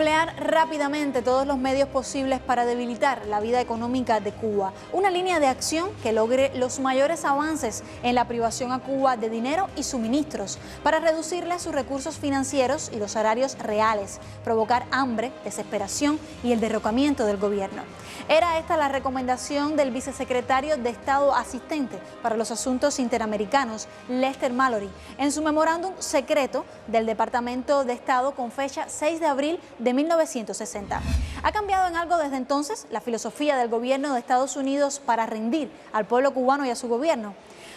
Emplear rápidamente todos los medios posibles para debilitar la vida económica de Cuba. Una línea de acción que logre los mayores avances en la privación a Cuba de dinero y suministros para reducirle sus recursos financieros y los salarios reales, provocar hambre, desesperación y el derrocamiento del gobierno. Era esta la recomendación del vicesecretario de Estado asistente para los asuntos interamericanos, Lester Mallory, en su memorándum secreto del Departamento de Estado con fecha 6 de abril de 1960. ¿Ha cambiado en algo desde entonces la filosofía del gobierno de Estados Unidos para rendir al pueblo cubano y a su gobierno?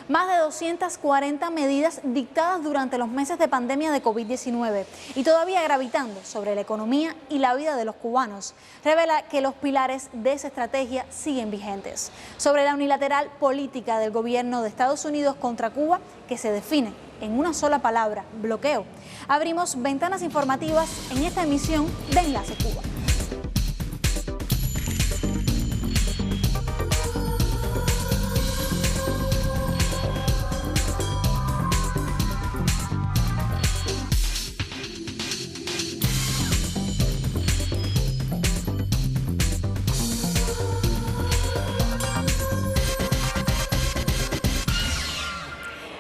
Más de 240 medidas dictadas durante los meses de pandemia de COVID-19 y todavía gravitando sobre la economía y la vida de los cubanos, revela que los pilares de esa estrategia siguen vigentes. Sobre la unilateral política del gobierno de Estados Unidos contra Cuba, que se define en una sola palabra: bloqueo. Abrimos ventanas informativas en esta emisión de Enlace Cuba.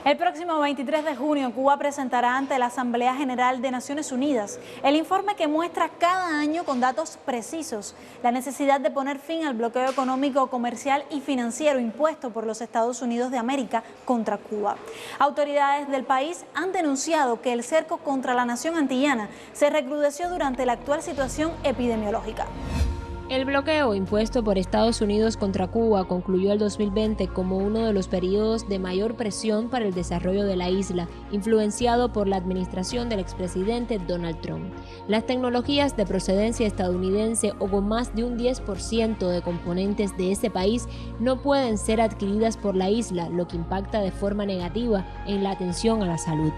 El próximo 23 de junio, Cuba presentará ante la Asamblea General de Naciones Unidas el informe que muestra cada año con datos precisos la necesidad de poner fin al bloqueo económico, comercial y financiero impuesto por los Estados Unidos de América contra Cuba. Autoridades del país han denunciado que el cerco contra la nación antillana se recrudeció durante la actual situación epidemiológica. El bloqueo impuesto por Estados Unidos contra Cuba concluyó el 2020 como uno de los periodos de mayor presión para el desarrollo de la isla, influenciado por la administración del expresidente Donald Trump. Las tecnologías de procedencia estadounidense o con más de un 10% de componentes de ese país no pueden ser adquiridas por la isla, lo que impacta de forma negativa en la atención a la salud.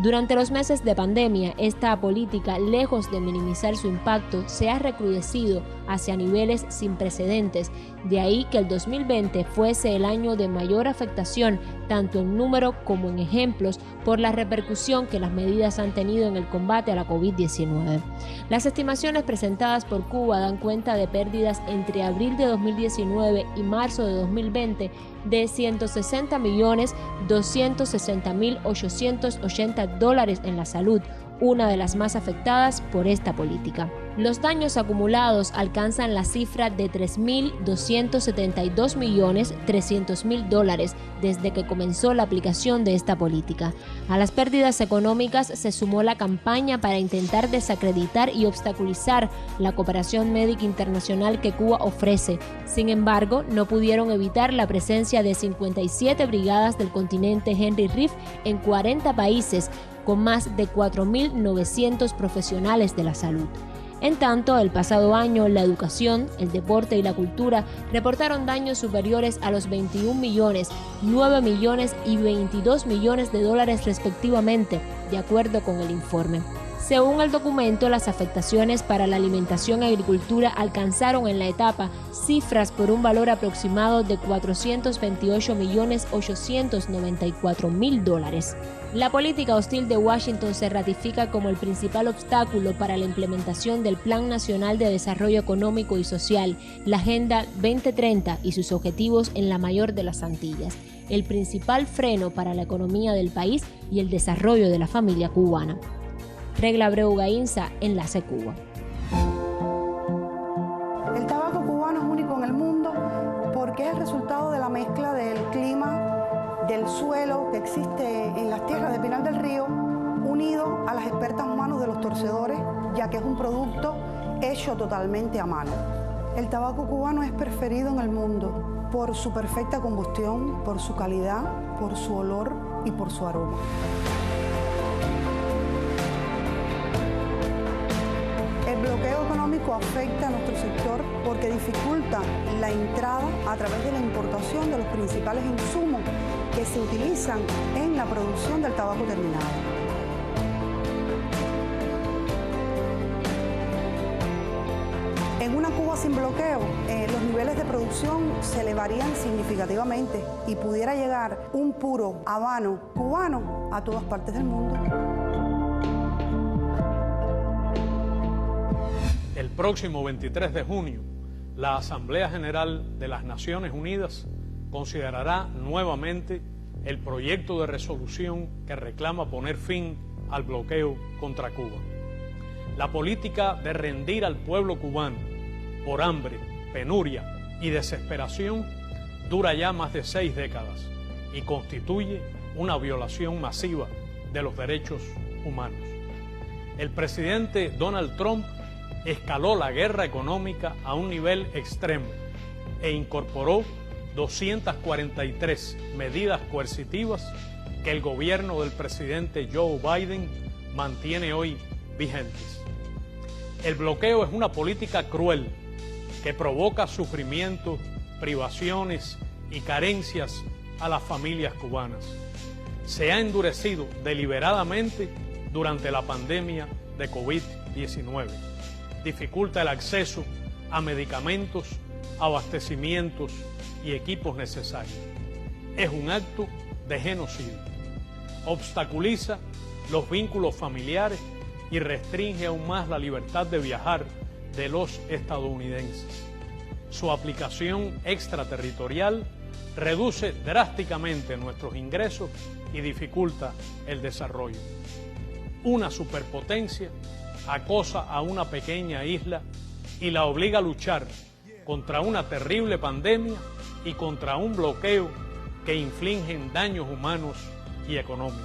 Durante los meses de pandemia, esta política, lejos de minimizar su impacto, se ha recrudecido hacia niveles sin precedentes. De ahí que el 2020 fuese el año de mayor afectación, tanto en número como en ejemplos, por la repercusión que las medidas han tenido en el combate a la COVID-19. Las estimaciones presentadas por Cuba dan cuenta de pérdidas entre abril de 2019 y marzo de 2020 de $160.260.880 en la salud, una de las más afectadas por esta política. Los daños acumulados alcanzan la cifra de $3.272.300.000 desde que comenzó la aplicación de esta política. A las pérdidas económicas se sumó la campaña para intentar desacreditar y obstaculizar la cooperación médica internacional que Cuba ofrece. Sin embargo, no pudieron evitar la presencia de 57 brigadas del continente Henry Reef en 40 países, con más de 4.900 profesionales de la salud. En tanto, el pasado año, la educación, el deporte y la cultura reportaron daños superiores a los 21 millones, 9 millones y 22 millones de dólares respectivamente, de acuerdo con el informe. Según el documento, las afectaciones para la alimentación y agricultura alcanzaron en la etapa cifras por un valor aproximado de $428.894.000. La política hostil de Washington se ratifica como el principal obstáculo para la implementación del Plan Nacional de Desarrollo Económico y Social, la Agenda 2030 y sus objetivos en la mayor de las Antillas, el principal freno para la economía del país y el desarrollo de la familia cubana. Regla Abreu Gainza, Enlace Cuba. El tabaco cubano es único en el mundo porque es el resultado de la mezcla del clima, del suelo que existe en las tierras de Pinar del Río, unido a las expertas manos de los torcedores, ya que es un producto hecho totalmente a mano. El tabaco cubano es preferido en el mundo por su perfecta combustión, por su calidad, por su olor y por su aroma. El bloqueo económico afecta a nuestro sector porque dificulta la entrada a través de la importación de los principales insumos que se utilizan en la producción del tabaco terminado. En una Cuba sin bloqueo, los niveles de producción se elevarían significativamente y pudiera llegar un puro habano cubano a todas partes del mundo. próximo 23 de junio, la Asamblea General de las Naciones Unidas considerará nuevamente el proyecto de resolución que reclama poner fin al bloqueo contra Cuba. La política de rendir al pueblo cubano por hambre, penuria y desesperación dura ya más de 6 décadas y constituye una violación masiva de los derechos humanos. El presidente Donald Trump escaló la guerra económica a un nivel extremo e incorporó 243 medidas coercitivas que el gobierno del presidente Joe Biden mantiene hoy vigentes. El bloqueo es una política cruel que provoca sufrimiento, privaciones y carencias a las familias cubanas. Se ha endurecido deliberadamente durante la pandemia de COVID-19. Dificulta el acceso a medicamentos, abastecimientos y equipos necesarios. Es un acto de genocidio. Obstaculiza los vínculos familiares y restringe aún más la libertad de viajar de los estadounidenses. Su aplicación extraterritorial reduce drásticamente nuestros ingresos y dificulta el desarrollo. Una superpotencia acosa a una pequeña isla y la obliga a luchar contra una terrible pandemia y contra un bloqueo que infligen daños humanos y económicos.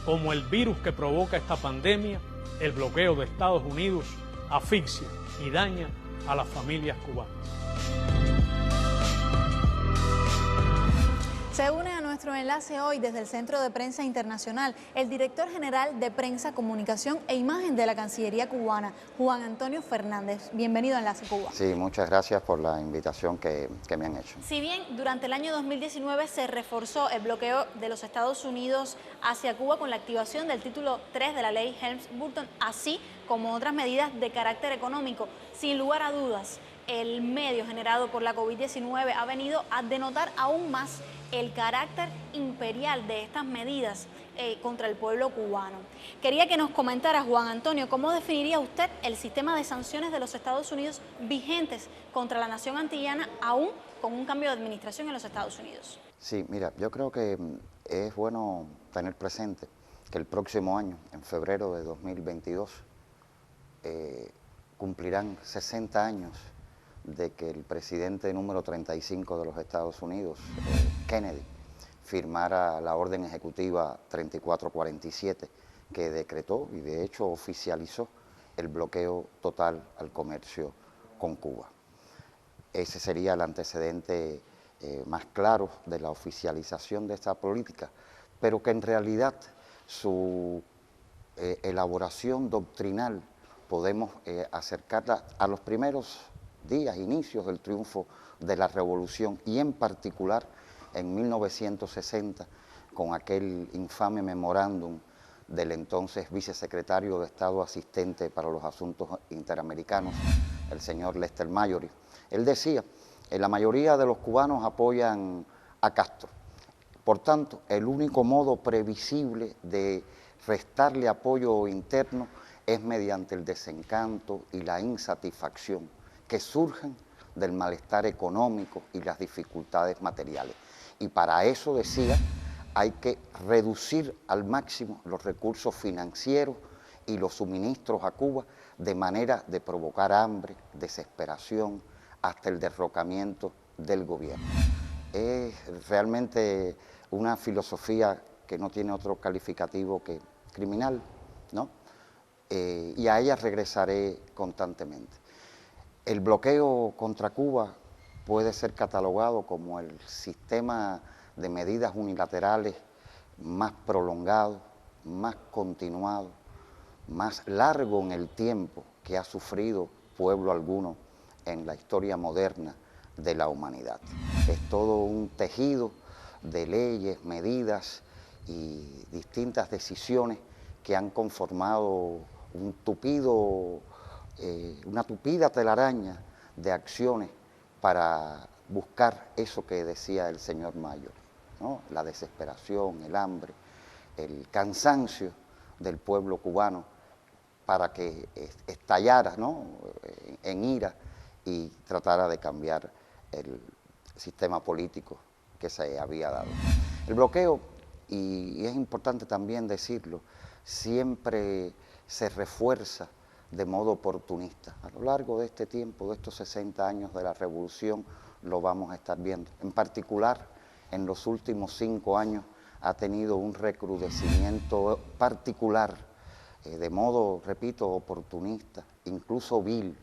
Como el virus que provoca esta pandemia, el bloqueo de Estados Unidos asfixia y daña a las familias cubanas. Se une a nuestro enlace hoy desde el Centro de Prensa Internacional el director general de Prensa, Comunicación e Imagen de la Cancillería cubana, Juan Antonio Fernández. Bienvenido a Enlace Cuba. Sí, muchas gracias por la invitación que me han hecho. Si bien durante el año 2019 se reforzó el bloqueo de los Estados Unidos hacia Cuba con la activación del título 3 de la ley Helms-Burton, así como otras medidas de carácter económico, sin lugar a dudas, el medio generado por la COVID-19 ha venido a denotar aún más el carácter imperial de estas medidas contra el pueblo cubano. Quería que nos comentara, Juan Antonio, ¿cómo definiría usted el sistema de sanciones de los Estados Unidos vigentes contra la nación antillana, aún con un cambio de administración en los Estados Unidos? Sí, mira, yo creo que es bueno tener presente que el próximo año, en febrero de 2022, cumplirán 60 años de que el presidente número 35 de los Estados Unidos, Kennedy, firmara la orden ejecutiva 3447 que decretó y de hecho oficializó el bloqueo total al comercio con Cuba. Ese sería el antecedente más claro de la oficialización de esta política, pero que en realidad su elaboración doctrinal podemos acercarla a los primeros días, inicios del triunfo de la Revolución y en particular en 1960 con aquel infame memorándum del entonces vicesecretario de Estado asistente para los asuntos interamericanos, el señor Lester Mayori. Él decía, la mayoría de los cubanos apoyan a Castro, por tanto, el único modo previsible de restarle apoyo interno es mediante el desencanto y la insatisfacción que surgen del malestar económico y las dificultades materiales. Y para eso, decía, hay que reducir al máximo los recursos financieros y los suministros a Cuba de manera de provocar hambre, desesperación, hasta el derrocamiento del gobierno. Es realmente una filosofía que no tiene otro calificativo que criminal, ¿no? Y a ella regresaré constantemente. El bloqueo contra Cuba puede ser catalogado como el sistema de medidas unilaterales más prolongado, más continuado, más largo en el tiempo que ha sufrido pueblo alguno en la historia moderna de la humanidad. Es todo un tejido de leyes, medidas y distintas decisiones que han conformado una tupida telaraña de acciones para buscar eso que decía el señor Mayor, ¿no? La desesperación, el hambre, el cansancio del pueblo cubano para que estallara, ¿no?, en ira y tratara de cambiar el sistema político que se había dado. El bloqueo, y es importante también decirlo, siempre se refuerza de modo oportunista. A lo largo de este tiempo, de estos 60 años de la revolución, lo vamos a estar viendo. En particular, en los últimos 5 años ha tenido un recrudecimiento particular, de modo, repito, oportunista, incluso vil,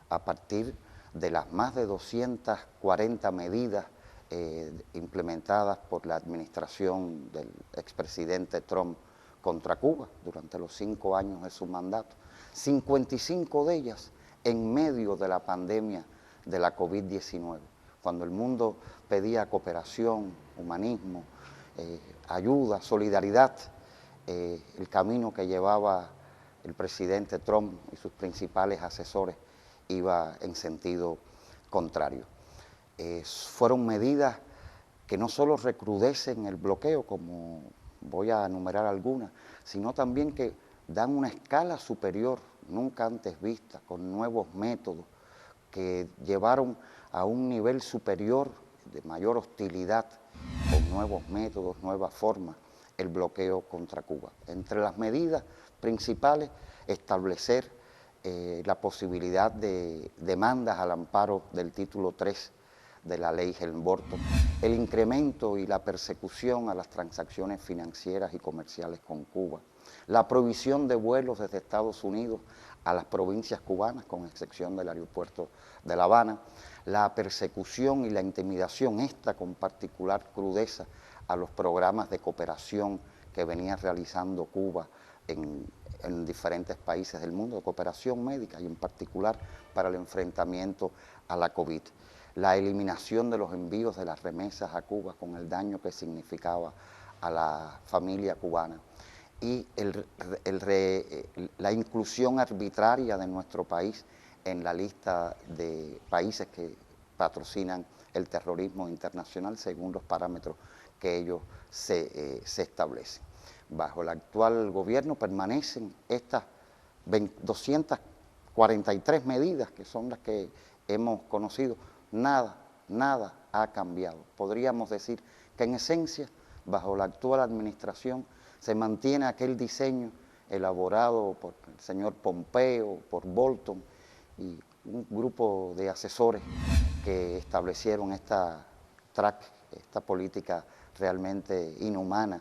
a partir de las más de 240 medidas implementadas por la administración del expresidente Trump contra Cuba durante los 5 años de su mandato. 55 de ellas en medio de la pandemia de la COVID-19, cuando el mundo pedía cooperación, humanismo, ayuda, solidaridad. El camino que llevaba el presidente Trump y sus principales asesores iba en sentido contrario. Fueron medidas que no solo recrudecen el bloqueo, como voy a enumerar algunas, sino también que dan una escala superior, nunca antes vista, con nuevos métodos que llevaron a un nivel superior de mayor hostilidad, con nuevos métodos, nuevas formas, el bloqueo contra Cuba. Entre las medidas principales, establecer la posibilidad de demandas al amparo del título 3 de la ley Helm-Burton, el incremento y la persecución a las transacciones financieras y comerciales con Cuba, la prohibición de vuelos desde Estados Unidos a las provincias cubanas, con excepción del aeropuerto de La Habana, la persecución y la intimidación, esta con particular crudeza, a los programas de cooperación que venía realizando Cuba en diferentes países del mundo, de cooperación médica y en particular para el enfrentamiento a la COVID. La eliminación de los envíos de las remesas a Cuba con el daño que significaba a la familia cubana y la inclusión arbitraria de nuestro país en la lista de países que patrocinan el terrorismo internacional según los parámetros que ellos se establecen. Bajo el actual gobierno permanecen estas 243 medidas que son las que hemos conocido. Nada ha cambiado. Podríamos decir que en esencia, bajo la actual administración, se mantiene aquel diseño elaborado por el señor Pompeo, por Bolton y un grupo de asesores que establecieron esta política realmente inhumana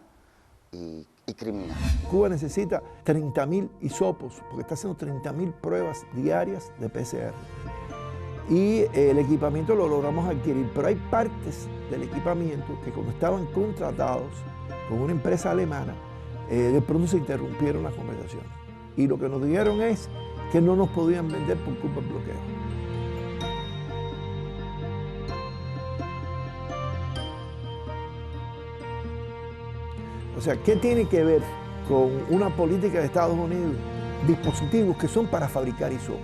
y criminal. Cuba necesita 30.000 hisopos, porque está haciendo 30.000 pruebas diarias de PCR. Y el equipamiento lo logramos adquirir, pero hay partes del equipamiento que cuando estaban contratados con una empresa alemana, de pronto se interrumpieron las conversaciones. Y lo que nos dijeron es que no nos podían vender por culpa del bloqueo. O sea, ¿qué tiene que ver con una política de Estados Unidos? Dispositivos que son para fabricar hisopos.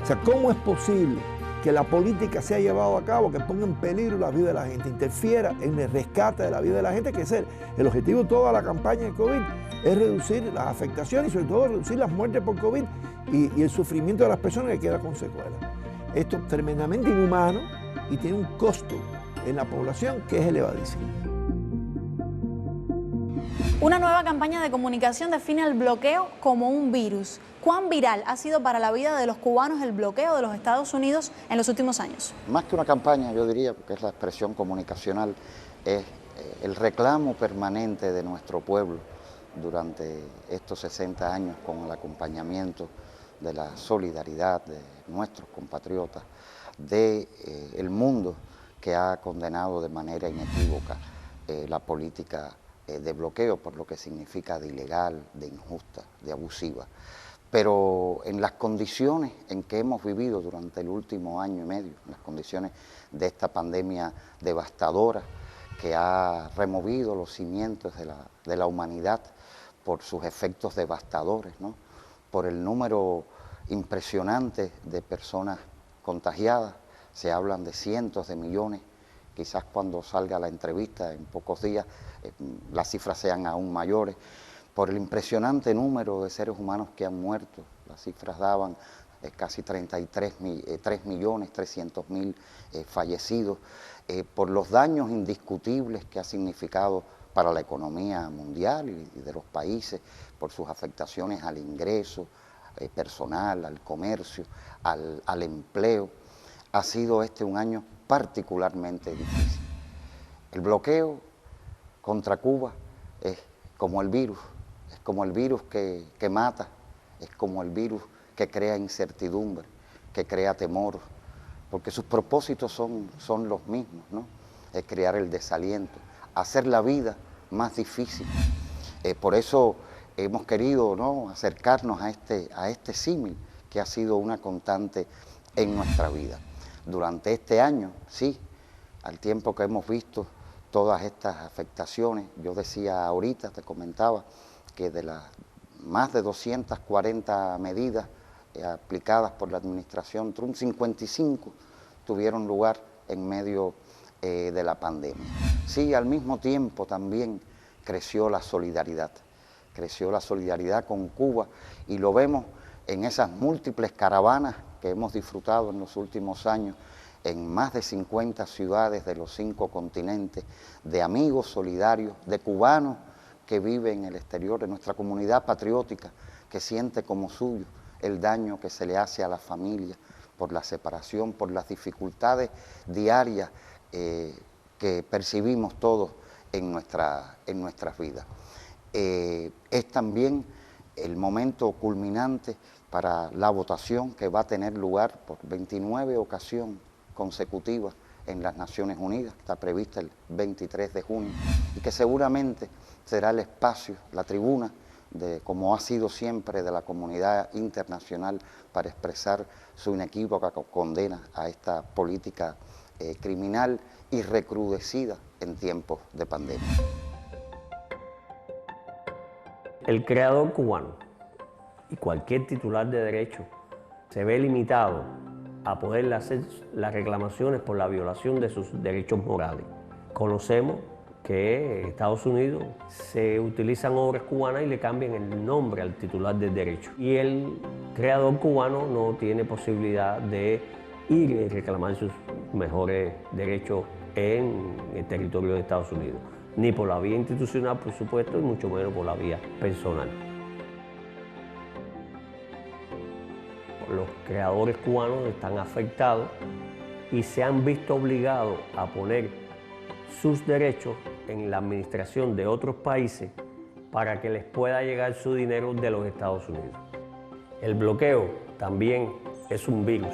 O sea, ¿cómo es posible que la política se haya llevado a cabo, que ponga en peligro la vida de la gente, interfiera en el rescate de la vida de la gente, que es el objetivo de toda la campaña de COVID, es reducir las afectaciones y sobre todo reducir las muertes por COVID y el sufrimiento de las personas que queda con secuelas? Esto es tremendamente inhumano y tiene un costo en la población que es elevadísimo. Una nueva campaña de comunicación define el bloqueo como un virus. ¿Cuán viral ha sido para la vida de los cubanos el bloqueo de los Estados Unidos en los últimos años? Más que una campaña, yo diría, porque es la expresión comunicacional, es el reclamo permanente de nuestro pueblo durante estos 60 años con el acompañamiento de la solidaridad de nuestros compatriotas, del mundo que ha condenado de manera inequívoca la política de bloqueo por lo que significa de ilegal, de injusta, de abusiva. Pero en las condiciones en que hemos vivido durante el último año y medio, en las condiciones de esta pandemia devastadora que ha removido los cimientos de la humanidad por sus efectos devastadores, ¿no?, por el número impresionante de personas contagiadas, se hablan de cientos de millones, quizás cuando salga la entrevista en pocos días las cifras sean aún mayores, por el impresionante número de seres humanos que han muerto. Las cifras daban casi 3.300.000 fallecidos, por los daños indiscutibles que ha significado para la economía mundial y de los países, por sus afectaciones al ingreso personal, al comercio, al empleo. Ha sido este un año particularmente difícil. El bloqueo contra Cuba es como el virus que mata, es como el virus que crea incertidumbre, que crea temor, porque sus propósitos son los mismos, ¿no? Es crear el desaliento, hacer la vida más difícil. Por eso hemos querido, ¿no?, acercarnos a este símil que ha sido una constante en nuestra vida. Durante este año, sí, al tiempo que hemos visto todas estas afectaciones, yo decía ahorita, te comentaba, que de las más de 240 medidas aplicadas por la administración Trump, 55 tuvieron lugar en medio de la pandemia. Sí, al mismo tiempo también creció la solidaridad con Cuba, y lo vemos en esas múltiples caravanas que hemos disfrutado en los últimos años en más de 50 ciudades de los 5 continentes, de amigos solidarios, de cubanos que viven en el exterior, de nuestra comunidad patriótica que siente como suyo el daño que se le hace a la familia por la separación, por las dificultades diarias que percibimos todos en nuestras vidas. Es también el momento culminante para la votación que va a tener lugar por 29 ocasiones consecutivas en las Naciones Unidas, que está prevista el 23 de junio, y que seguramente será el espacio, la tribuna, como ha sido siempre, de la comunidad internacional para expresar su inequívoca condena a esta política criminal y recrudecida en tiempos de pandemia. El creador cubano y cualquier titular de derecho se ve limitado a poder hacer las reclamaciones por la violación de sus derechos morales. Conocemos que en Estados Unidos se utilizan obras cubanas y le cambian el nombre al titular del derecho. Y el creador cubano no tiene posibilidad de ir y reclamar sus mejores derechos en el territorio de Estados Unidos. Ni por la vía institucional, por supuesto, y mucho menos por la vía personal. Los creadores cubanos están afectados y se han visto obligados a poner sus derechos en la administración de otros países para que les pueda llegar su dinero de los Estados Unidos. El bloqueo también es un virus.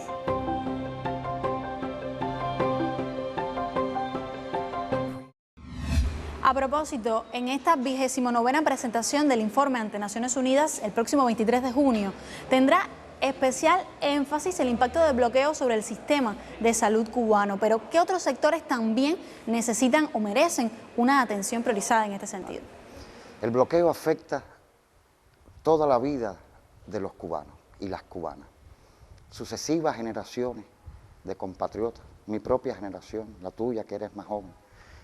A propósito, en esta 29ª presentación del informe ante Naciones Unidas, el próximo 23 de junio, tendrá especial énfasis el impacto del bloqueo sobre el sistema de salud cubano. Pero ¿qué otros sectores también necesitan o merecen una atención priorizada en este sentido? El bloqueo afecta toda la vida de los cubanos y las cubanas. Sucesivas generaciones de compatriotas, mi propia generación, la tuya que eres más joven,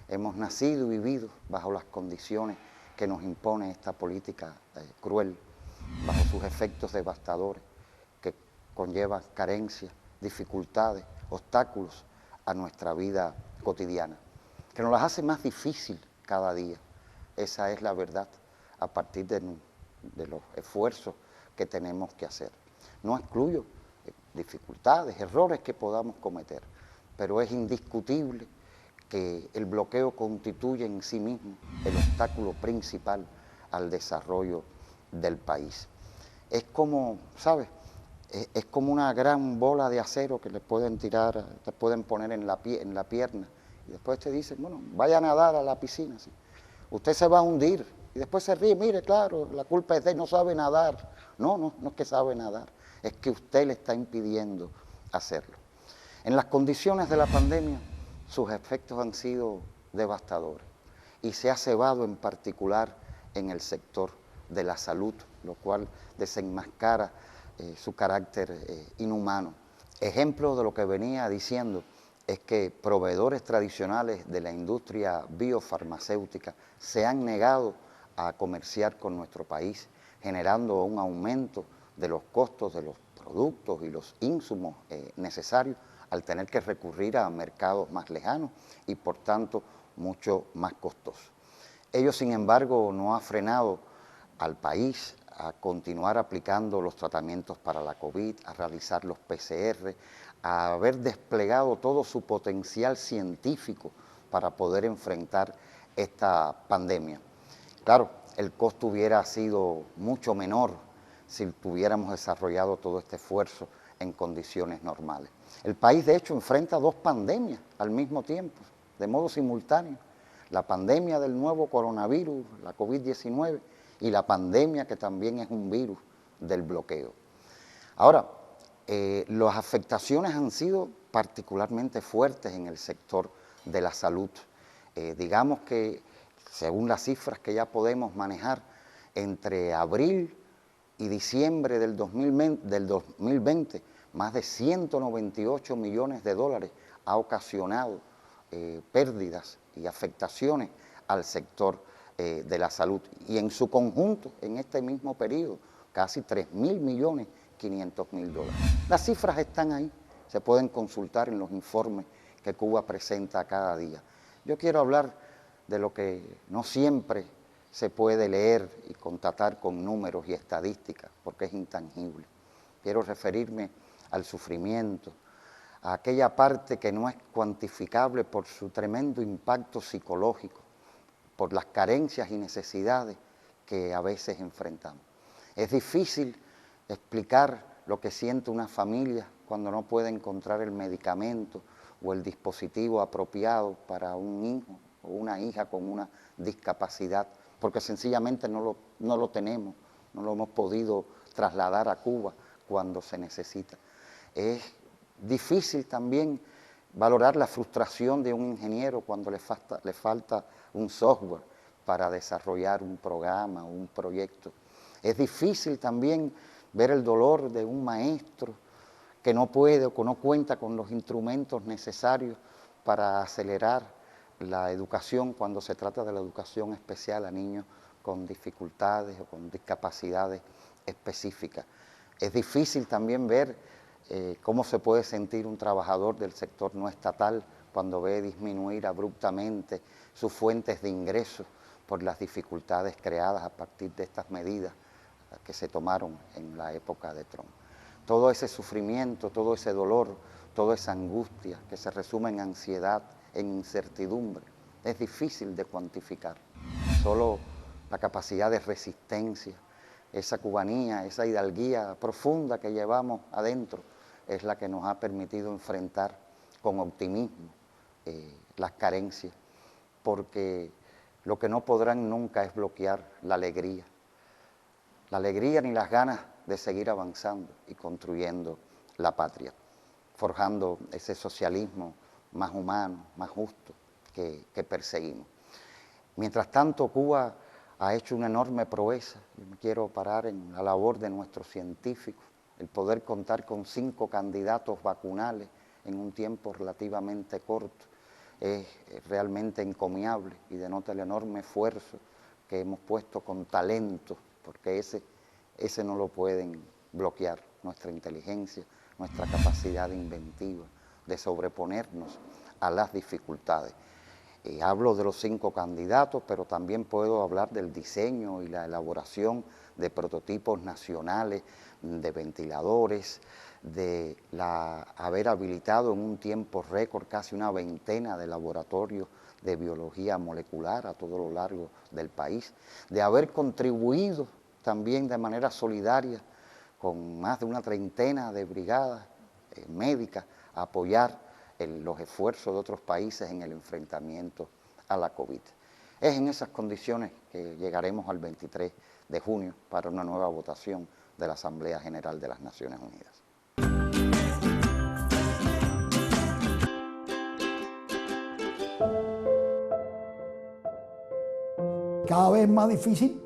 hemos nacido y vivido bajo las condiciones que nos impone esta política cruel, bajo sus efectos devastadores, que conllevan carencias, dificultades, obstáculos a nuestra vida cotidiana, que nos las hace más difícil cada día. Esa es la verdad, a partir de los esfuerzos que tenemos que hacer. No excluyo dificultades, errores que podamos cometer, pero es indiscutible que el bloqueo constituye en sí mismo el obstáculo principal al desarrollo del país. Es como, ¿sabes? Es como una gran bola de acero que le pueden tirar, te pueden poner en la pierna, y después te dicen, bueno, vaya a nadar a la piscina, ¿sí? Usted se va a hundir, y después se ríe, mire, claro, la culpa es de él, no sabe nadar. No es que sabe nadar, es que usted le está impidiendo hacerlo. En las condiciones de la pandemia, sus efectos han sido devastadores y se ha cebado en particular en el sector de la salud, lo cual desenmascara su carácter inhumano. Ejemplo de lo que venía diciendo es que proveedores tradicionales de la industria biofarmacéutica se han negado a comerciar con nuestro país, generando un aumento de los costos de los productos y los insumos necesarios al tener que recurrir a mercados más lejanos y por tanto mucho más costosos. Ello, sin embargo, no ha frenado al país a continuar aplicando los tratamientos para la COVID, a realizar los PCR, a haber desplegado todo su potencial científico para poder enfrentar esta pandemia. Claro, el costo hubiera sido mucho menor si tuviéramos desarrollado todo este esfuerzo en condiciones normales. El país, de hecho, enfrenta dos pandemias al mismo tiempo, de modo simultáneo. La pandemia del nuevo coronavirus, la COVID-19, y la pandemia que también es un virus del bloqueo. Ahora, las afectaciones han sido particularmente fuertes en el sector de la salud. Digamos que, según las cifras que ya podemos manejar, entre abril y diciembre del 2020, más de 198 millones de dólares ha ocasionado pérdidas y afectaciones al sector de la salud. Y en su conjunto, en este mismo periodo, casi 3.500.000 dólares. Las cifras están ahí, se pueden consultar en los informes que Cuba presenta cada día. Yo quiero hablar de lo que no siempre se puede leer y constatar con números y estadísticas, porque es intangible. Quiero referirme al sufrimiento, a aquella parte que no es cuantificable por su tremendo impacto psicológico, por las carencias y necesidades que a veces enfrentamos. Es difícil explicar lo que siente una familia cuando no puede encontrar el medicamento o el dispositivo apropiado para un hijo o una hija con una discapacidad, porque sencillamente no lo tenemos, no lo hemos podido trasladar a Cuba cuando se necesita. Es difícil también valorar la frustración de un ingeniero cuando le falta un software para desarrollar un programa o un proyecto. Es difícil también ver el dolor de un maestro que no puede o que no cuenta con los instrumentos necesarios para acelerar la educación cuando se trata de la educación especial a niños con dificultades o con discapacidades específicas. Es difícil también ver cómo se puede sentir un trabajador del sector no estatal cuando ve disminuir abruptamente sus fuentes de ingresos por las dificultades creadas a partir de estas medidas que se tomaron en la época de Trump. Todo ese sufrimiento, todo ese dolor, toda esa angustia que se resume en ansiedad, en incertidumbre, es difícil de cuantificar. Solo la capacidad de resistencia, esa cubanía, esa hidalguía profunda que llevamos adentro, es la que nos ha permitido enfrentar con optimismo las carencias, porque lo que no podrán nunca es bloquear la alegría ni las ganas de seguir avanzando y construyendo la patria, forjando ese socialismo más humano, más justo que perseguimos. Mientras tanto, Cuba ha hecho una enorme proeza. Yo me quiero parar en la labor de nuestros científicos, el poder contar con 5 candidatos vacunales en un tiempo relativamente corto es realmente encomiable y denota el enorme esfuerzo que hemos puesto con talento, porque ese no lo pueden bloquear, nuestra inteligencia, nuestra capacidad inventiva de sobreponernos a las dificultades. Hablo de los 5 candidatos, pero también puedo hablar del diseño y la elaboración de prototipos nacionales, de ventiladores, de haber habilitado en un tiempo récord casi una veintena de laboratorios de biología molecular a todo lo largo del país, de haber contribuido también de manera solidaria con más de una treintena de brigadas médicas a apoyar los esfuerzos de otros países en el enfrentamiento a la COVID. Es en esas condiciones que llegaremos al 23 de junio para una nueva votación de la Asamblea General de las Naciones Unidas. Cada vez es más difícil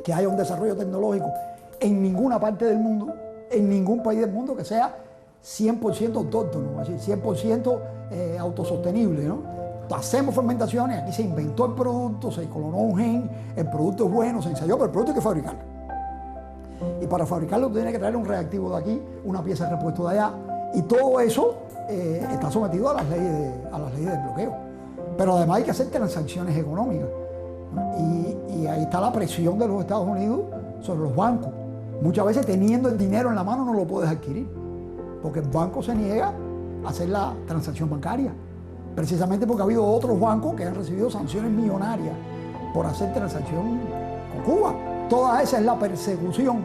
que haya un desarrollo tecnológico en ninguna parte del mundo, en ningún país del mundo que sea 100% autóctono, así, 100% autosostenible, ¿no? hacemos fermentaciones, aquí se inventó el producto, se clonó un gen, el producto es bueno, se ensayó, pero el producto hay que fabricarlo. Y para fabricarlo tiene que traer un reactivo de aquí, una pieza de repuesto de allá, y todo eso está sometido a las leyes del bloqueo. Pero además hay que hacer transacciones económicas, ¿no? Y ahí está la presión de los Estados Unidos sobre los bancos. Muchas veces teniendo el dinero en la mano no lo puedes adquirir, porque el banco se niega a hacer la transacción bancaria, precisamente porque ha habido otros bancos que han recibido sanciones millonarias por hacer transacción con Cuba. Toda esa es la persecución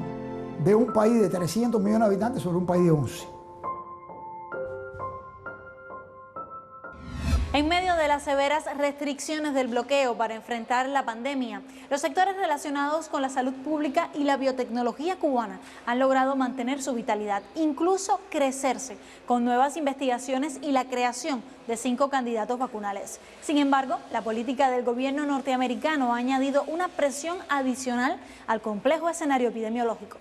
de un país de 300 millones de habitantes sobre un país de 11. En medio de las severas restricciones del bloqueo para enfrentar la pandemia, los sectores relacionados con la salud pública y la biotecnología cubana han logrado mantener su vitalidad, incluso crecerse, con nuevas investigaciones y la creación de 5 candidatos vacunales. Sin embargo, la política del gobierno norteamericano ha añadido una presión adicional al complejo escenario epidemiológico.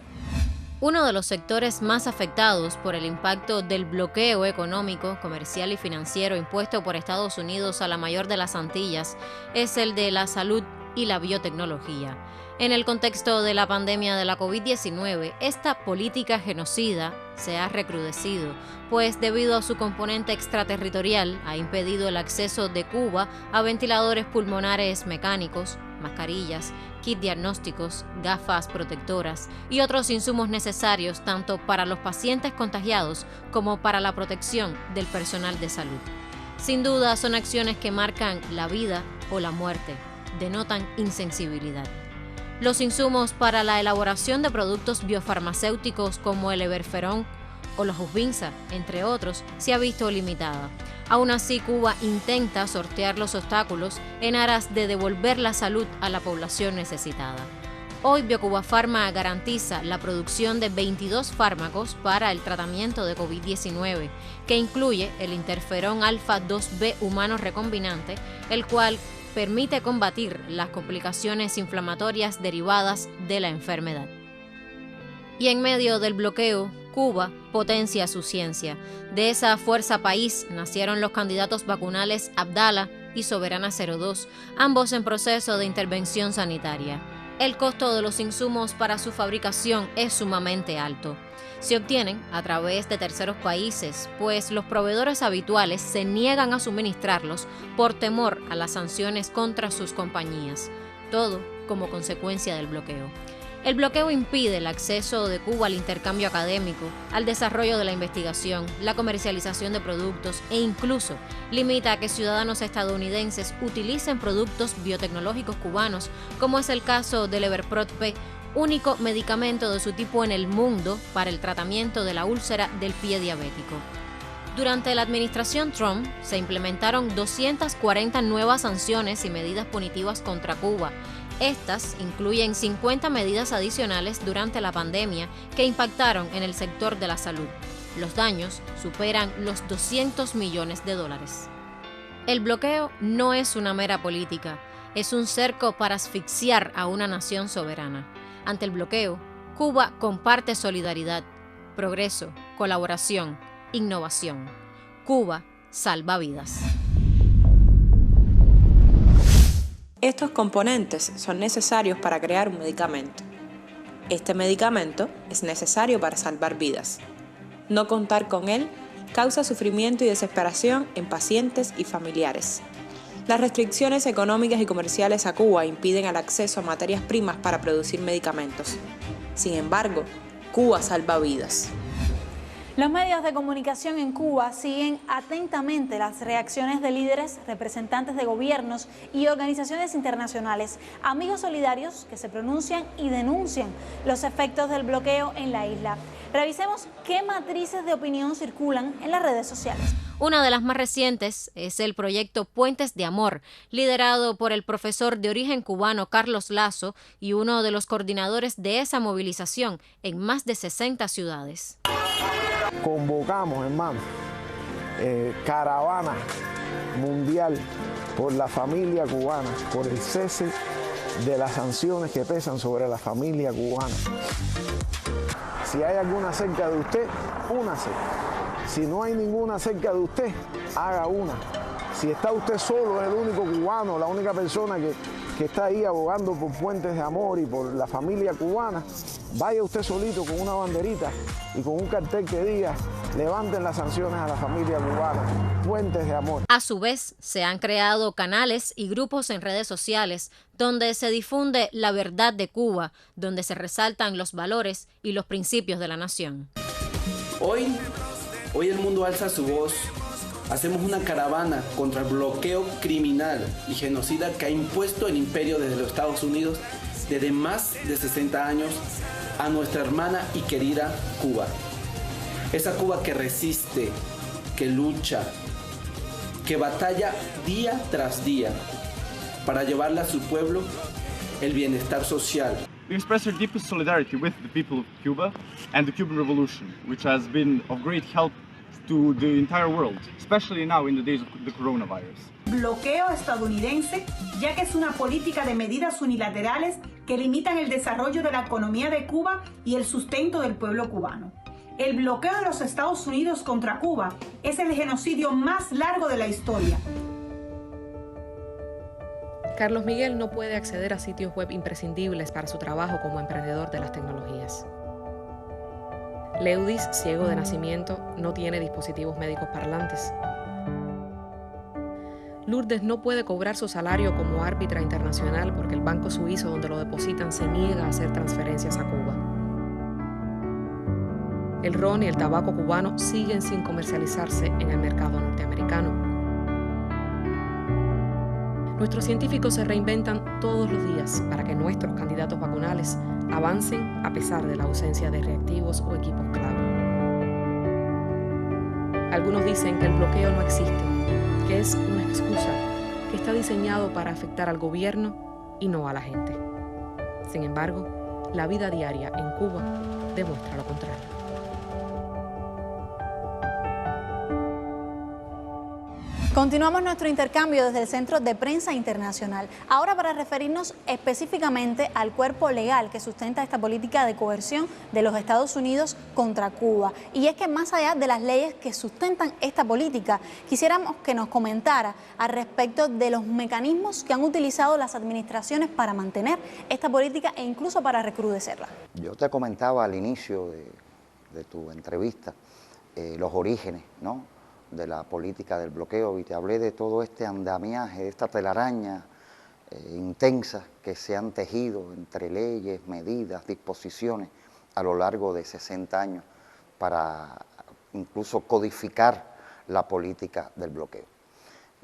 Uno de los sectores más afectados por el impacto del bloqueo económico, comercial y financiero impuesto por Estados Unidos a la mayor de las Antillas es el de la salud y la biotecnología. En el contexto de la pandemia de la COVID-19, esta política genocida se ha recrudecido, pues debido a su componente extraterritorial ha impedido el acceso de Cuba a ventiladores pulmonares mecánicos, mascarillas, kit diagnósticos, gafas protectoras y otros insumos necesarios tanto para los pacientes contagiados como para la protección del personal de salud. Sin duda son acciones que marcan la vida o la muerte, denotan insensibilidad. Los insumos para la elaboración de productos biofarmacéuticos como el Everferón o los Usvinza, entre otros, se ha visto limitada. Aún así, Cuba intenta sortear los obstáculos en aras de devolver la salud a la población necesitada. Hoy Biocuba Pharma garantiza la producción de 22 fármacos para el tratamiento de COVID-19, que incluye el interferón alfa 2B humano recombinante, el cual permite combatir las complicaciones inflamatorias derivadas de la enfermedad. Y en medio del bloqueo, Cuba potencia su ciencia. De esa fuerza país nacieron los candidatos vacunales Abdala y Soberana 02, ambos en proceso de intervención sanitaria. El costo de los insumos para su fabricación es sumamente alto. Se obtienen a través de terceros países, pues los proveedores habituales se niegan a suministrarlos por temor a las sanciones contra sus compañías, todo como consecuencia del bloqueo. El bloqueo impide el acceso de Cuba al intercambio académico, al desarrollo de la investigación, la comercialización de productos e incluso limita a que ciudadanos estadounidenses utilicen productos biotecnológicos cubanos, como es el caso del Everprot-P, único medicamento de su tipo en el mundo para el tratamiento de la úlcera del pie diabético. Durante la administración Trump se implementaron 240 nuevas sanciones y medidas punitivas contra Cuba. Estas incluyen 50 medidas adicionales durante la pandemia que impactaron en el sector de la salud. Los daños superan los $200 millones. El bloqueo no es una mera política, es un cerco para asfixiar a una nación soberana. Ante el bloqueo, Cuba comparte solidaridad, progreso, colaboración, innovación. Cuba salva vidas. Estos componentes son necesarios para crear un medicamento. Este medicamento es necesario para salvar vidas. No contar con él causa sufrimiento y desesperación en pacientes y familiares. Las restricciones económicas y comerciales a Cuba impiden el acceso a materias primas para producir medicamentos. Sin embargo, Cuba salva vidas. Los medios de comunicación en Cuba siguen atentamente las reacciones de líderes, representantes de gobiernos y organizaciones internacionales, amigos solidarios que se pronuncian y denuncian los efectos del bloqueo en la isla. Revisemos qué matrices de opinión circulan en las redes sociales. Una de las más recientes es el proyecto Puentes de Amor, liderado por el profesor de origen cubano Carlos Lazo y uno de los coordinadores de esa movilización en más de 60 ciudades. Convocamos, hermano, caravana mundial por la familia cubana, por el cese de las sanciones que pesan sobre la familia cubana. Si hay alguna cerca de usted, únase. Si no hay ninguna cerca de usted, haga una. Si está usted solo, es el único cubano, la única persona que está ahí abogando por puentes de amor y por la familia cubana, vaya usted solito con una banderita y con un cartel que diga: levanten las sanciones a la familia cubana, puentes de amor. A su vez, se han creado canales y grupos en redes sociales donde se difunde la verdad de Cuba, donde se resaltan los valores y los principios de la nación. Hoy el mundo alza su voz. Hacemos una caravana contra el bloqueo criminal y genocida que ha impuesto el imperio desde los Estados Unidos desde más de 60 años a nuestra hermana y querida Cuba. Esa Cuba que resiste, que lucha, que batalla día tras día para llevarle a su pueblo el bienestar social. We express our deepest solidarity with the people of Cuba and the Cuban Revolution, which has been of great help to the entire world, especially now in the days of the coronavirus. Bloqueo estadounidense, ya que es una política de medidas unilaterales que limitan el desarrollo de la economía de Cuba y el sustento del pueblo cubano. El bloqueo de los Estados Unidos contra Cuba es el genocidio más largo de la historia. Carlos Miguel no puede acceder a sitios web imprescindibles para su trabajo como emprendedor de las tecnologías. Leudis, ciego de nacimiento, no tiene dispositivos médicos parlantes. Lourdes no puede cobrar su salario como árbitra internacional porque el banco suizo donde lo depositan se niega a hacer transferencias a Cuba. El ron y el tabaco cubano siguen sin comercializarse en el mercado norteamericano. Nuestros científicos se reinventan todos los días para que nuestros candidatos vacunales avancen a pesar de la ausencia de reactivos o equipos clave. Algunos dicen que el bloqueo no existe, que es una excusa, que está diseñado para afectar al gobierno y no a la gente. Sin embargo, la vida diaria en Cuba demuestra lo contrario. Continuamos nuestro intercambio desde el Centro de Prensa Internacional, ahora para referirnos específicamente al cuerpo legal que sustenta esta política de coerción de los Estados Unidos contra Cuba. Y es que más allá de las leyes que sustentan esta política, quisiéramos que nos comentara al respecto de los mecanismos que han utilizado las administraciones para mantener esta política e incluso para recrudecerla. Yo te comentaba al inicio de tu entrevista los orígenes, ¿no?, de la política del bloqueo, y te hablé de todo este andamiaje, de esta telaraña intensa que se han tejido entre leyes, medidas, disposiciones a lo largo de 60 años para incluso codificar la política del bloqueo.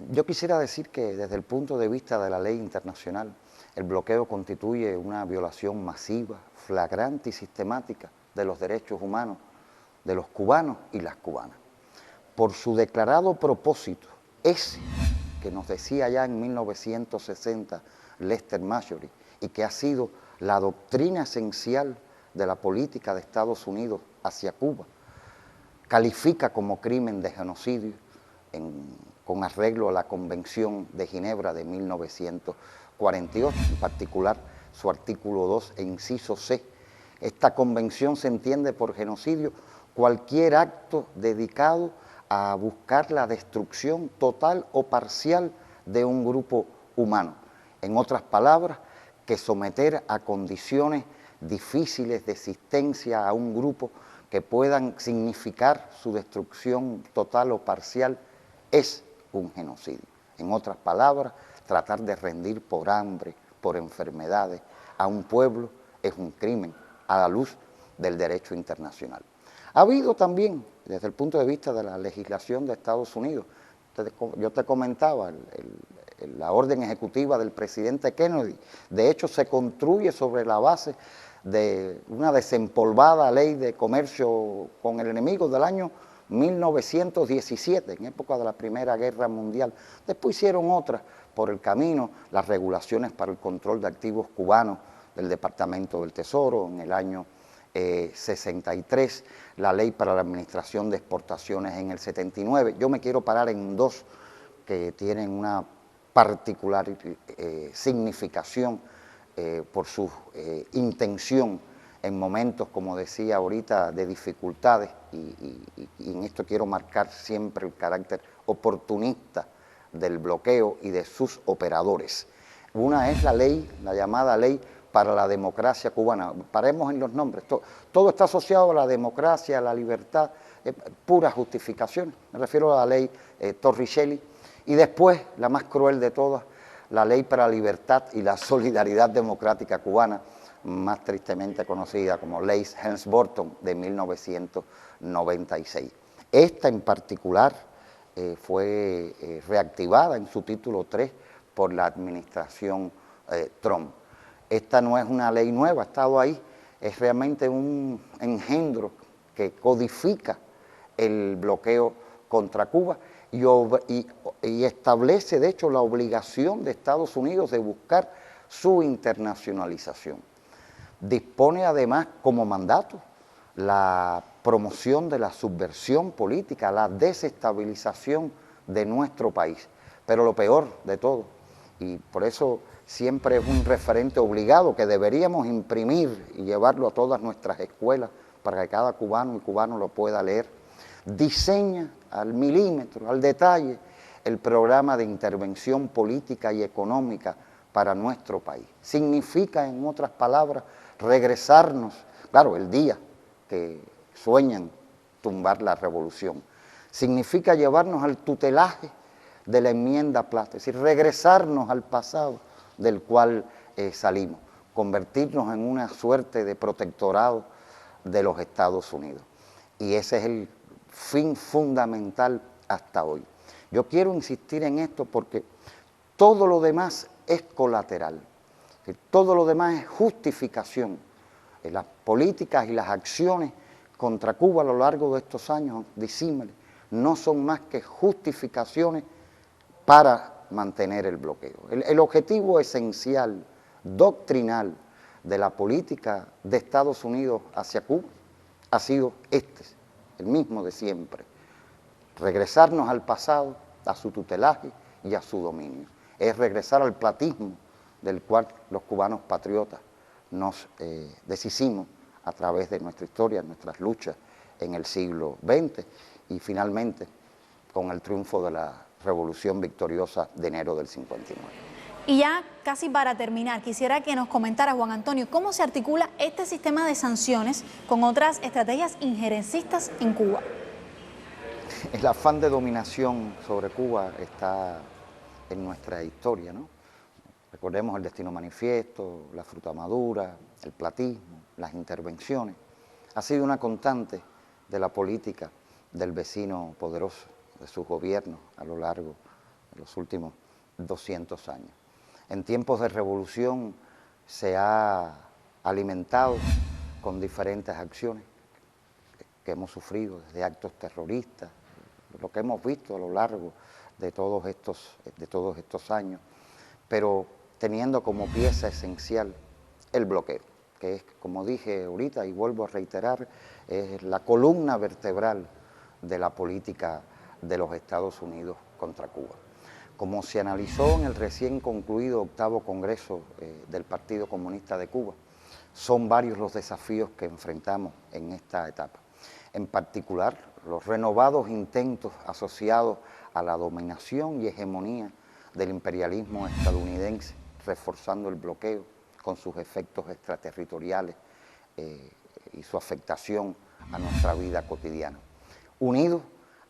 Yo quisiera decir que desde el punto de vista de la ley internacional, el bloqueo constituye una violación masiva, flagrante y sistemática de los derechos humanos de los cubanos y las cubanas. Por su declarado propósito, ese que nos decía ya en 1960 Lester Marjorie, y que ha sido la doctrina esencial de la política de Estados Unidos hacia Cuba, califica como crimen de genocidio con arreglo a la Convención de Ginebra de 1948, en particular su artículo 2 e inciso C. Esta convención se entiende por genocidio cualquier acto dedicado a buscar la destrucción total o parcial de un grupo humano. En otras palabras, que someter a condiciones difíciles de existencia a un grupo que puedan significar su destrucción total o parcial es un genocidio. En otras palabras, tratar de rendir por hambre, por enfermedades a un pueblo es un crimen a la luz del derecho internacional. Ha habido también, desde el punto de vista de la legislación de Estados Unidos, yo te comentaba, la orden ejecutiva del presidente Kennedy, de hecho se construye sobre la base de una desempolvada ley de comercio con el enemigo del año 1917, en época de la Primera Guerra Mundial. Después hicieron otras por el camino, las regulaciones para el control de activos cubanos del Departamento del Tesoro en el año 63, la ley para la administración de exportaciones en el 79. Yo me quiero parar en dos que tienen una particular significación por su intención en momentos, como decía ahorita, de dificultades, y en esto quiero marcar siempre el carácter oportunista del bloqueo y de sus operadores. Una es la ley, la llamada ley para la democracia cubana. Paremos en los nombres, todo está asociado a la democracia, a la libertad, puras justificaciones. Me refiero a la ley Torricelli, y después, la más cruel de todas, la ley para la libertad y la solidaridad democrática cubana, más tristemente conocida como ley Helms-Burton de 1996. Esta en particular fue reactivada en su título 3 por la administración Trump. Esta no es una ley nueva, ha estado ahí, es realmente un engendro que codifica el bloqueo contra Cuba y establece, de hecho, la obligación de Estados Unidos de buscar su internacionalización. Dispone además como mandato la promoción de la subversión política, la desestabilización de nuestro país. Pero lo peor de todo, y por eso siempre es un referente obligado que deberíamos imprimir y llevarlo a todas nuestras escuelas para que cada cubano y cubano lo pueda leer, diseña al milímetro, al detalle, el programa de intervención política y económica para nuestro país. Significa, en otras palabras, regresarnos, claro, el día que sueñan tumbar la revolución, significa llevarnos al tutelaje de la enmienda Platt, es decir, regresarnos al pasado del cual salimos, convertirnos en una suerte de protectorado de los Estados Unidos. Y ese es el fin fundamental hasta hoy. Yo quiero insistir en esto porque todo lo demás es colateral, todo lo demás es justificación. Las políticas y las acciones contra Cuba a lo largo de estos años disímiles no son más que justificaciones para mantener el bloqueo. El objetivo esencial, doctrinal, de la política de Estados Unidos hacia Cuba ha sido el mismo de siempre: regresarnos al pasado, a su tutelaje y a su dominio. Es regresar al platismo del cual los cubanos patriotas nos deshicimos a través de nuestra historia, nuestras luchas en el siglo XX y finalmente con el triunfo de la Revolución Victoriosa de enero del 59. Y ya casi para terminar, quisiera que nos comentara, Juan Antonio, cómo se articula este sistema de sanciones con otras estrategias injerencistas en Cuba. El afán de dominación sobre Cuba está en nuestra historia, ¿no? Recordemos el Destino Manifiesto, la fruta madura, el platismo, las intervenciones. Ha sido una constante de la política del vecino poderoso, de sus gobiernos a lo largo de los últimos 200 años. En tiempos de revolución se ha alimentado con diferentes acciones que hemos sufrido, desde actos terroristas, lo que hemos visto a lo largo de todos estos años, pero teniendo como pieza esencial el bloqueo, que es, como dije ahorita y vuelvo a reiterar, es la columna vertebral de la política de los Estados Unidos contra Cuba. Como se analizó en el recién concluido 8º Congreso del Partido Comunista de Cuba, son varios los desafíos que enfrentamos en esta etapa. En particular, los renovados intentos asociados a la dominación y hegemonía del imperialismo estadounidense, reforzando el bloqueo con sus efectos extraterritoriales y su afectación a nuestra vida cotidiana, unidos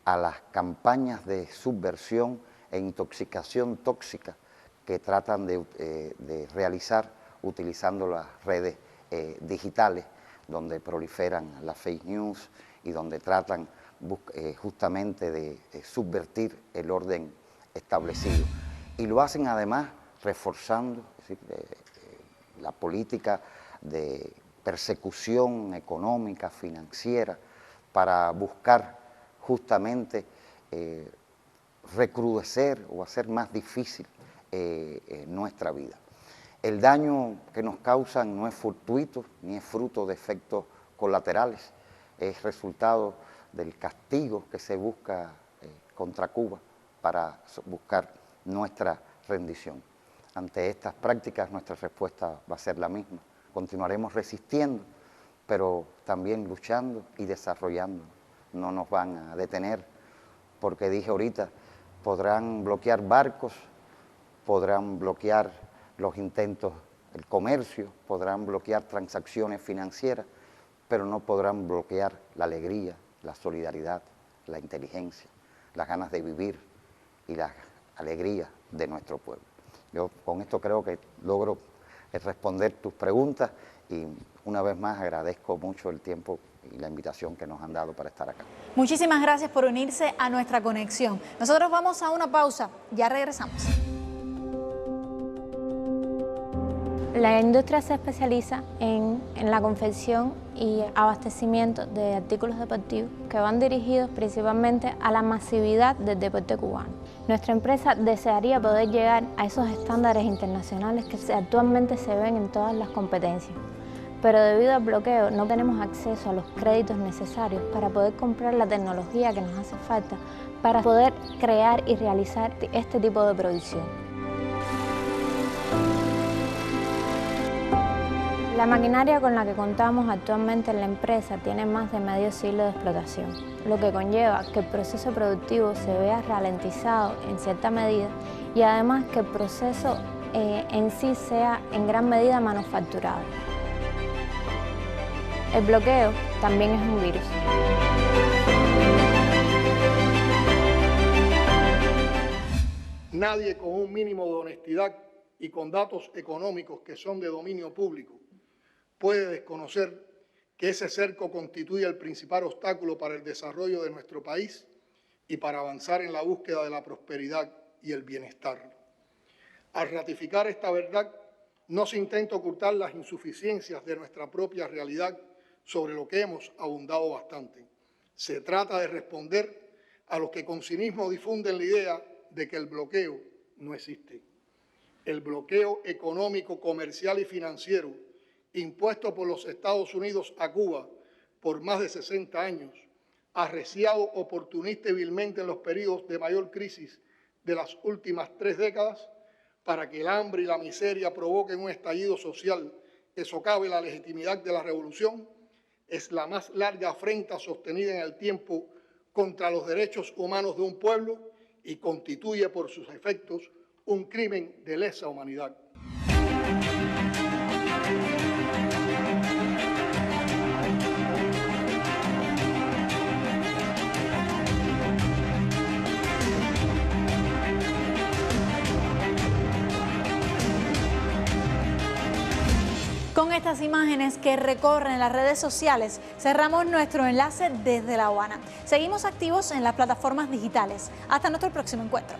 a las campañas de subversión e intoxicación tóxica que tratan de realizar utilizando las redes digitales, donde proliferan las fake news y donde tratan justamente de subvertir el orden establecido. Y lo hacen además reforzando, es decir, la política de persecución económica, financiera, para buscar justamente recrudecer o hacer más difícil nuestra vida. El daño que nos causan no es fortuito ni es fruto de efectos colaterales, es resultado del castigo que se busca contra Cuba para buscar nuestra rendición. Ante estas prácticas nuestra respuesta va a ser la misma. Continuaremos resistiendo, pero también luchando y desarrollando. No nos van a detener, porque dije ahorita, podrán bloquear barcos, podrán bloquear los intentos, el comercio, podrán bloquear transacciones financieras, pero no podrán bloquear la alegría, la solidaridad, la inteligencia, las ganas de vivir y la alegría de nuestro pueblo. Yo con esto creo que logro responder tus preguntas y una vez más agradezco mucho el tiempo y la invitación que nos han dado para estar acá. Muchísimas gracias por unirse a nuestra conexión. Nosotros vamos a una pausa, ya regresamos. La industria se especializa en la confección y abastecimiento de artículos deportivos que van dirigidos principalmente a la masividad del deporte cubano. Nuestra empresa desearía poder llegar a esos estándares internacionales que actualmente se ven en todas las competencias, pero debido al bloqueo no tenemos acceso a los créditos necesarios para poder comprar la tecnología que nos hace falta para poder crear y realizar este tipo de producción. La maquinaria con la que contamos actualmente en la empresa tiene más de medio siglo de explotación, lo que conlleva que el proceso productivo se vea ralentizado en cierta medida y además que el proceso en sí sea en gran medida manufacturado. El bloqueo también es un virus. Nadie con un mínimo de honestidad y con datos económicos que son de dominio público puede desconocer que ese cerco constituye el principal obstáculo para el desarrollo de nuestro país y para avanzar en la búsqueda de la prosperidad y el bienestar. Al ratificar esta verdad, no se intenta ocultar las insuficiencias de nuestra propia realidad sobre lo que hemos abundado bastante. Se trata de responder a los que con cinismo difunden la idea de que el bloqueo no existe. El bloqueo económico, comercial y financiero impuesto por los Estados Unidos a Cuba por más de 60 años, arreciado oportunista y vilmente en los periodos de mayor crisis de las últimas 3 décadas, para que el hambre y la miseria provoquen un estallido social que socave la legitimidad de la revolución, es la más larga afrenta sostenida en el tiempo contra los derechos humanos de un pueblo y constituye por sus efectos un crimen de lesa humanidad. Con estas imágenes que recorren las redes sociales, cerramos nuestro enlace desde La Habana. Seguimos activos en las plataformas digitales. Hasta nuestro próximo encuentro.